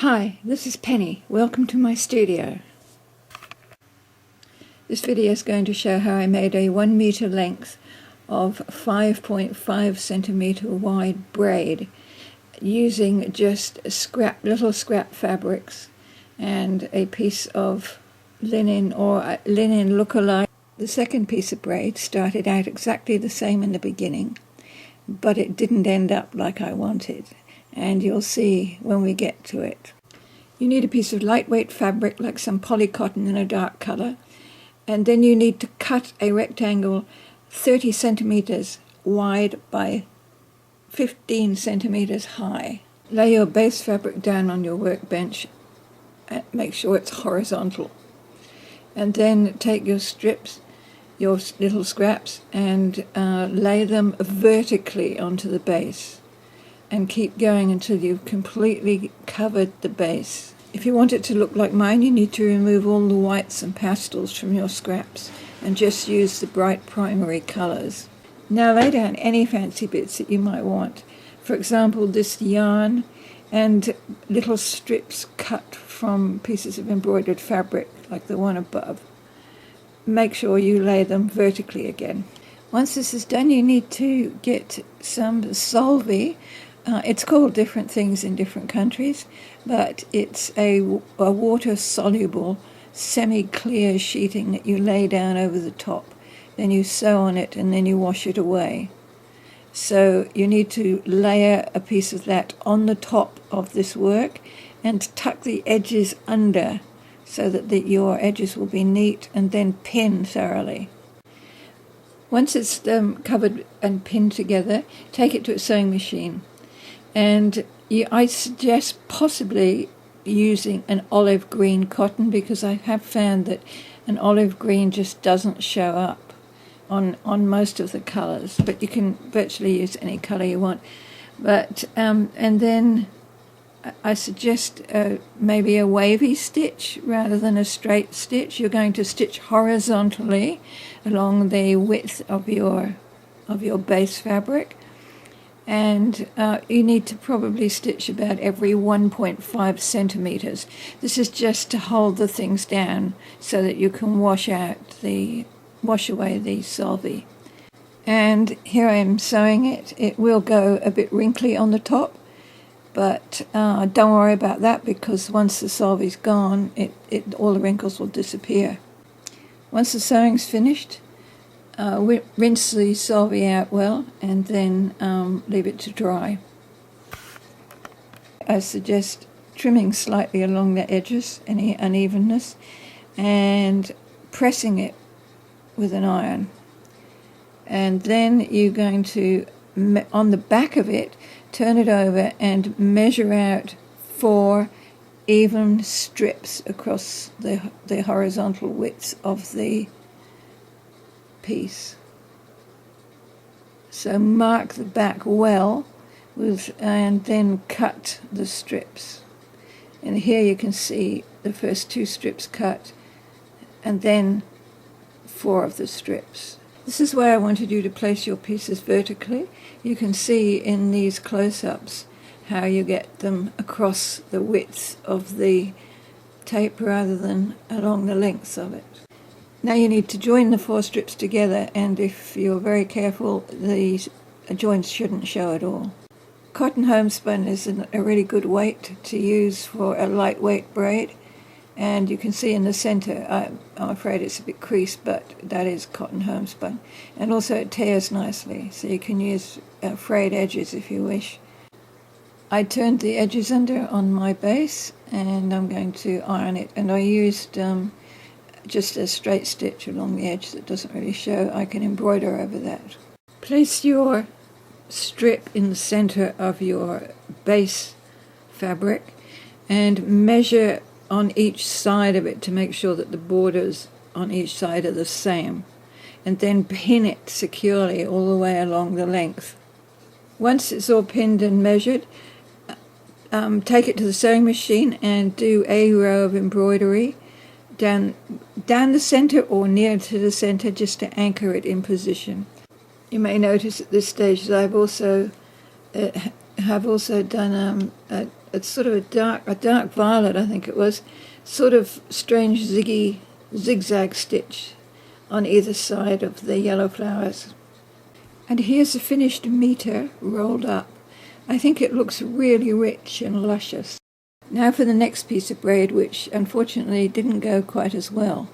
Hi, this is Penny. Welcome to my studio. This video is going to show how I made a 1 meter length of 5.5 centimeter wide braid using just little scrap fabrics and a piece of linen or linen look-alike. The second piece of braid started out exactly the same in the beginning, but it didn't end up like I wanted, and you'll see when we get to it. You need a piece of lightweight fabric like some polycotton in a dark colour, and then you need to cut a rectangle 30 centimetres wide by 15 centimetres high. Lay your base fabric down on your workbench and make sure it's horizontal, and then take your strips, your little scraps, and lay them vertically onto the base, and keep going until you've completely covered the base. If you want it to look like mine, you need to remove all the whites and pastels from your scraps and just use the bright primary colours. Now lay down any fancy bits that you might want. For example, this yarn and little strips cut from pieces of embroidered fabric like the one above. Make sure you lay them vertically again. Once this is done, you need to get some solvy. It's called different things in different countries, but it's a water-soluble, semi-clear sheeting that you lay down over the top. Then you sew on it and then you wash it away. So you need to layer a piece of that on the top of this work and tuck the edges under so that your edges will be neat, and then pin thoroughly. Once it's covered and pinned together, take it to a sewing machine. And I suggest possibly using an olive green cotton, because I have found that an olive green just doesn't show up on most of the colours, but you can virtually use any colour you want. But and then I suggest maybe a wavy stitch rather than a straight stitch. You're going to stitch horizontally along the width of your base fabric. And you need to probably stitch about every 1.5 centimetres. This is just to hold the things down so that you can wash away the solvy. And here I am sewing it. It will go a bit wrinkly on the top, but don't worry about that, because once the solvy's gone, all the wrinkles will disappear. Once the sewing's finished, rinse the solvy out well, and then leave it to dry. I suggest trimming slightly along the edges, any unevenness, and pressing it with an iron. And then you're going to, on the back of it, turn it over and measure out 4 even strips across the horizontal width of the piece. So mark the back well and then cut the strips. And here you can see the first 2 strips cut, and then 4 of the strips. This is where I wanted you to place your pieces vertically. You can see in these close-ups how you get them across the width of the tape rather than along the length of it. Now you need to join the 4 strips together, and if you're very careful, the joints shouldn't show at all. Cotton homespun is a really good weight to use for a lightweight braid, and you can see in the center, I'm afraid it's a bit creased, but that is cotton homespun. And also it tears nicely, so you can use frayed edges if you wish. I turned the edges under on my base, and I'm going to iron it, and I used just a straight stitch along the edge that doesn't really show. I can embroider over that. Place your strip in the center of your base fabric and measure on each side of it to make sure that the borders on each side are the same, and then pin it securely all the way along the length. Once it's all pinned and measured, take it to the sewing machine and do a row of embroidery down the center or near to the center, just to anchor it in position. You may notice at this stage that I've also done It's sort of a dark violet, I think it was, sort of strange zigzag stitch on either side of the yellow flowers. And here's the finished meter rolled up. I think it looks really rich and luscious. Now for the next piece of braid, which unfortunately didn't go quite as well.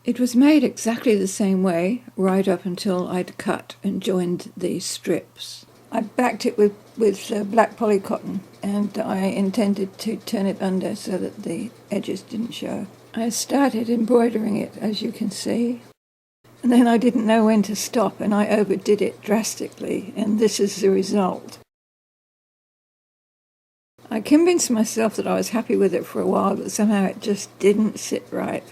It was made exactly the same way right up until I'd cut and joined the strips. I backed it with black polycotton, and I intended to turn it under so that the edges didn't show. I started embroidering it, as you can see, and then I didn't know when to stop, and I overdid it drastically, and this is the result. I convinced myself that I was happy with it for a while, but somehow it just didn't sit right.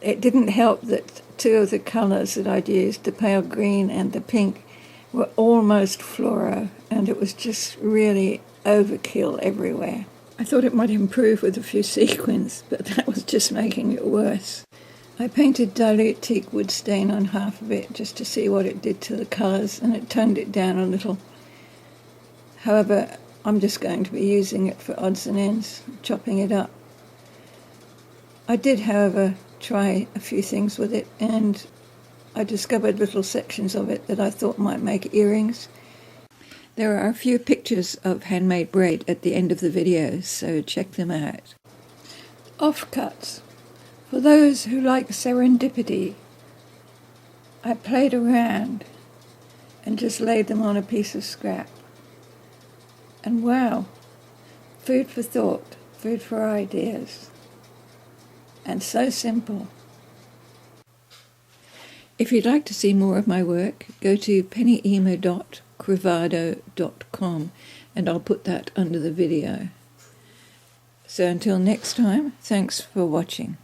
It didn't help that two of the colours that I'd used, the pale green and the pink, were almost fluoro, and it was just really overkill everywhere. I thought it might improve with a few sequins, but that was just making it worse. I painted dilute teak wood stain on half of it just to see what it did to the colours, and it toned it down a little. However, I'm just going to be using it for odds and ends, chopping it up. I did, however, try a few things with it, and I discovered little sections of it that I thought might make earrings. There are a few pictures of handmade braid at the end of the video, so check them out. Offcuts. For those who like serendipity, I played around and just laid them on a piece of scrap. And wow, food for thought, food for ideas. And so simple. If you'd like to see more of my work, go to pennyema.crivado.com and I'll put that under the video. So until next time, thanks for watching.